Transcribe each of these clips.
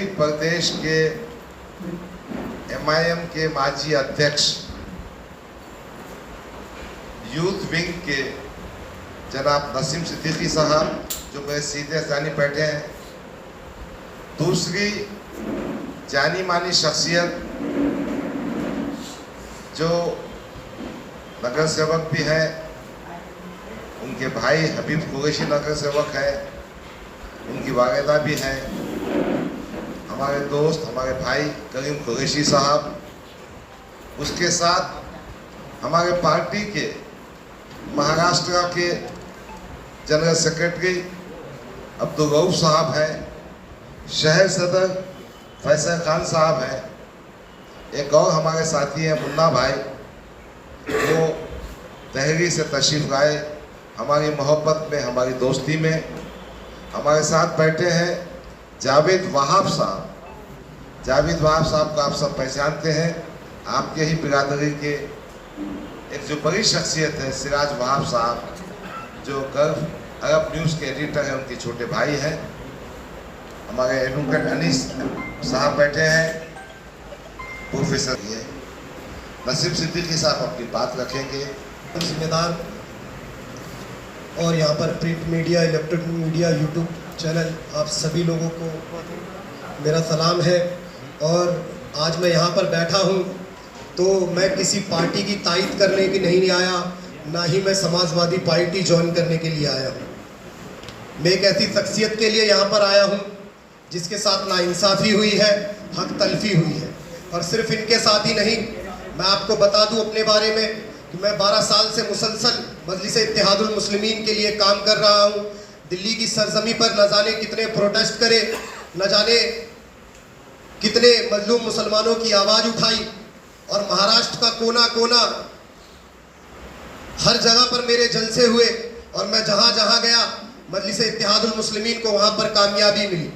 उत्तरी प्रदेश के MIM के माजी अध्यक्ष यूथ विंग के जनाब नसीम सिद्दीकी साहब जो मेरे सीधे जानी बैठे हैं। दूसरी जानी मानी शख्सियत जो नगर सेवक भी है, उनके भाई हबीब कुरैशी नगर सेवक है, उनकी वालिदा भी है, हमारे दोस्त हमारे भाई करीम कुरैशी साहब, उसके साथ हमारे पार्टी के महाराष्ट्र के जनरल सेक्रेटरी अब्दुल रऊफ साहब हैं, शहर सदर फैसल खान साहब हैं, एक और हमारे साथी हैं मुन्ना भाई, वो तहरी से तशरीफ़ लाए हमारी मोहब्बत में हमारी दोस्ती में। हमारे साथ बैठे हैं जावेद वहाब साहब। जावेद वहाब साहब को आप सब पहचानते हैं, आपके ही बिरादरी के एक जो बड़ी शख्सियत है सिराज वहाब साहब, जो गल्फ अरब न्यूज़ के एडिटर हैं, उनके छोटे भाई हैं। हमारे एडवोकेट अनीस साहब बैठे हैं, प्रोफेसर ये नसीम सिद्दीकी साहब अपनी बात रखेंगे। जिम्मेदार और यहाँ पर print media, electronic media, YouTube channel, आप सभी लोगों को मेरा सलाम है। और आज मैं यहाँ पर बैठा हूँ तो मैं किसी पार्टी की तायद करने की नहीं आया, ना ही मैं समाजवादी पार्टी ज्वाइन करने के लिए आया हूँ। मैं एक ऐसी शख्सियत के लिए यहाँ पर आया हूँ जिसके साथ नाइंसाफ़ी हुई है, हक तलफी हुई है। और सिर्फ इनके साथ ही नहीं, मैं आपको बता दूँ अपने बारे में कि मैं 12 साल से मुसलसल मजलिस इत्तेहादुल मुस्लिमीन के लिए काम कर रहा हूँ। दिल्ली की सरजमी पर न जाने कितने प्रोटेस्ट करे, न जाने कितने मजलूम मुसलमानों की आवाज़ उठाई, और महाराष्ट्र का कोना कोना हर जगह पर मेरे जलसे हुए, और मैं जहाँ जहाँ गया मजलिस इत्तेहादुल मुस्लिमीन को वहाँ पर कामयाबी मिली।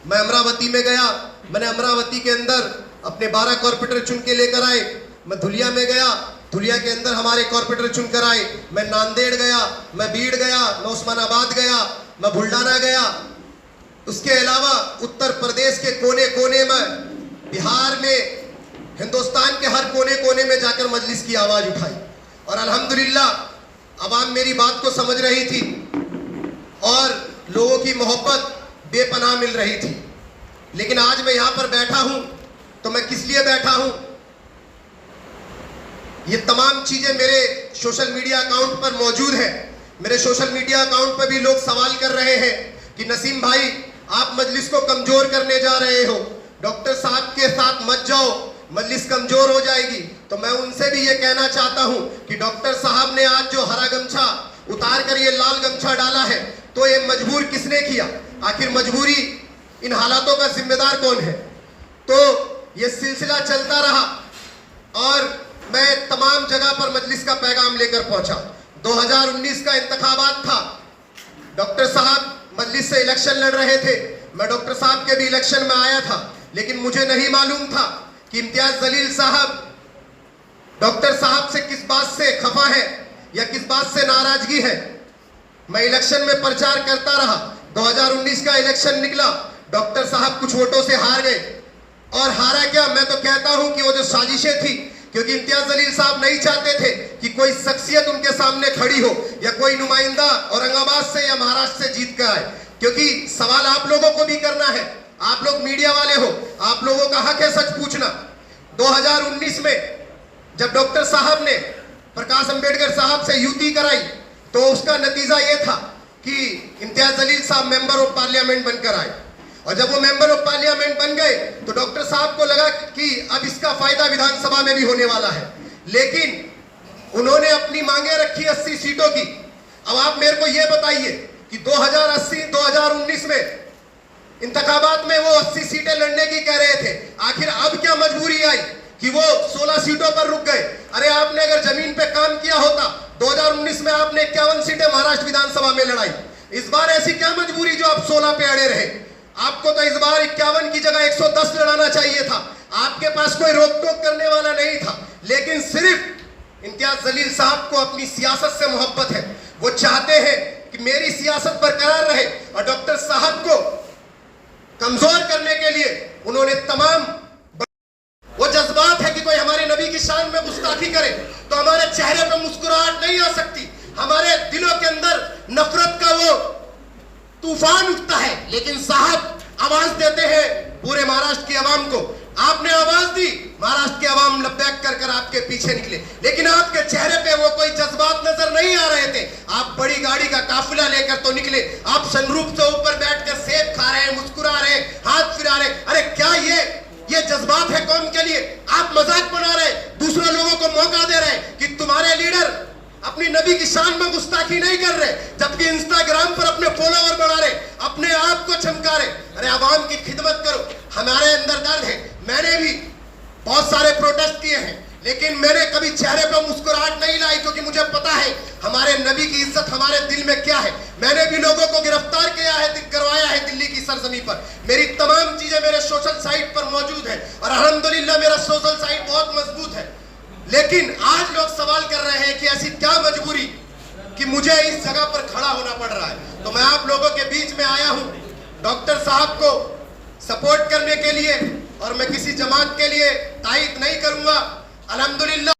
मैं अमरावती में गया, मैंने अमरावती के अंदर अपने 12 कॉर्पोरेटर चुन के लेकर आए। मैं धुलिया में गया, धुलिया के अंदर हमारे कॉर्पोरेटर चुनकर आए। मैं नांदेड़ गया, मैं बीड़ गया, मैं उस्मानाबाद गया, मैं बुल्ढाना गया। उसके अलावा उत्तर प्रदेश के कोने कोने में, बिहार में, हिंदुस्तान के हर कोने कोने में जाकर मजलिस की आवाज़ उठाई। और अल्हम्दुलिल्लाह अवाम मेरी बात को समझ रही थी और लोगों की मोहब्बत बेपनाह मिल रही थी। लेकिन आज मैं यहाँ पर बैठा हूँ तो मैं किस लिए बैठा हूँ? ये तमाम चीज़ें मेरे सोशल मीडिया अकाउंट पर मौजूद हैं। मेरे सोशल मीडिया अकाउंट पर भी लोग सवाल कर रहे हैं कि नसीम भाई, आप मजलिस को कमज़ोर करने जा रहे हो, डॉक्टर साहब के साथ मत जाओ, मजलिस कमज़ोर हो जाएगी। तो मैं उनसे भी ये कहना चाहता हूँ कि डॉक्टर साहब ने आज जो हरा गमछा उतार कर ये लाल गमछा डाला है, तो ये मजबूर किसने किया? आखिर मजबूरी, इन हालातों का जिम्मेदार कौन है? तो ये सिलसिला चलता रहा और मैं तमाम जगह पर मजलिस का पैगाम लेकर पहुंचा। 2019 का इंतखाबात था, डॉक्टर साहब मजलिस से इलेक्शन लड़ रहे थे। मैं डॉक्टर साहब के भी इलेक्शन में आया था, लेकिन मुझे नहीं मालूम था कि इम्तियाज जलील साहब डॉक्टर साहब से किस बात से खफा है या किस बात से नाराजगी है। मैं इलेक्शन में प्रचार करता रहा। 2019 का इलेक्शन निकला, डॉक्टर साहब कुछ वोटों से हार गए। और हारा क्या, मैं तो कहता हूं कि वो जो साजिशें थी, क्योंकि इम्तियाज जलील साहब नहीं चाहते थे कि कोई शख्सियत उनके सामने खड़ी हो या कोई नुमाइंदा औरंगाबाद से या महाराष्ट्र से जीत कर आए। क्योंकि सवाल आप लोगों को भी करना है, आप लोग मीडिया वाले हो, आप लोगों का हक है सच पूछना। 2019 में जब डॉक्टर साहब ने प्रकाश अंबेडकर साहब से युति कराई, तो उसका नतीजा ये था कि इम्तियाज जलील साहब मेंबर ऑफ पार्लियामेंट बनकर आए। और जब वो मेंबर ऑफ पार्लियामेंट बन गए तो डॉक्टर साहब को लगा कि अब इसका फायदा विधानसभा में भी होने वाला है। लेकिन उन्होंने अपनी मांगे रखी 80 सीटों की। अब आप मेरे को ये बताइए कि 2019 में इंतखाबात में वो 80 सीटें लड़ने की कह रहे थे, आखिर अब क्या मजबूरी आई कि वो 16 सीटों पर रुक गए? अरे आपने अगर जमीन पे काम किया होता, 2019 में आपने 51 सीटें महाराष्ट्र विधानसभा में लड़ाई। इस बार ऐसी क्या मजबूरी जो आप 16 पे अड़े रहे? आपको तो इस बार 51 की जगह 110 लड़ाना चाहिए था। आपके पास कोई रोक टोक करने वाला नहीं था। लेकिन सिर्फ इम्तियाज जलील साहब को अपनी सियासत से मोहब्बत है। वो चाहते हैं कि मेरी सियासत बरकरार रहे और डॉक्टर साहब को कमजोर करने के लिए उन्होंने तमाम वो जज्बात है कि कोई हमारे नबी की शान में गुस्ताखी करे तो हमारे चेहरे पे मुस्कुराहट नहीं आ सकती, हमारे दिलों के अंदर नफरत का वो तूफान उठता है। लेकिन साहब आवाज देते हैं पूरे महाराष्ट्र की आवाम को, आपने आवाज दी, महाराष्ट्र की आवाम लब्बैक कर कर आपके पीछे निकले, लेकिन आपके चेहरे पे वो कोई जज्बात नजर नहीं आ रहे थे। आप बड़ी गाड़ी का काफिला लेकर तो निकले, आप सनरूफ से ऊपर बैठकर सेब खा रहे हैं, मुस्कुरा रहे हैं, हाथ फिरा रहे हैं। अरे क्या ये जज्बात है कौम के लिए? आप मजाक बना रहे, दूसरे लोगों को मौका दे रहे कि तुम्हारे लीडर अपनी नबी की शान में गुस्ताखी नहीं कर रहे, जबकि इंस्टाग्राम पर अपने फॉलोवर बढ़ा रहे, अपने आप को चमका रहे। अरे आवाम की खिदमत करो, हमारे अंदर दर्द है। मैंने भी बहुत सारे प्रोटेस्ट किए हैं, लेकिन मैंने कभी चेहरे पर मुस्कुराहट नहीं लाई, क्योंकि मुझे पता है हमारे नबी की इज्जत हमारे दिल में क्या है। मैंने भी लोगों को गिरफ्तार किया है, करवाया है दिल्ली की सरजमी पर। मेरी तमाम चीजें मेरे सोशल साइट पर मौजूद है और अल्हम्दुलिल्लाह मेरा सोशल साइट बहुत मजबूत है। लेकिन आज लोग सवाल कर रहे हैं कि ऐसी क्या मजबूरी कि मुझे इस जगह पर खड़ा होना पड़ रहा है। तो मैं आप लोगों के बीच में आया हूं डॉक्टर साहब को सपोर्ट करने के लिए, और मैं किसी जमात के लिए तायद नहीं करूंगा। अल्हम्दुलिल्लाह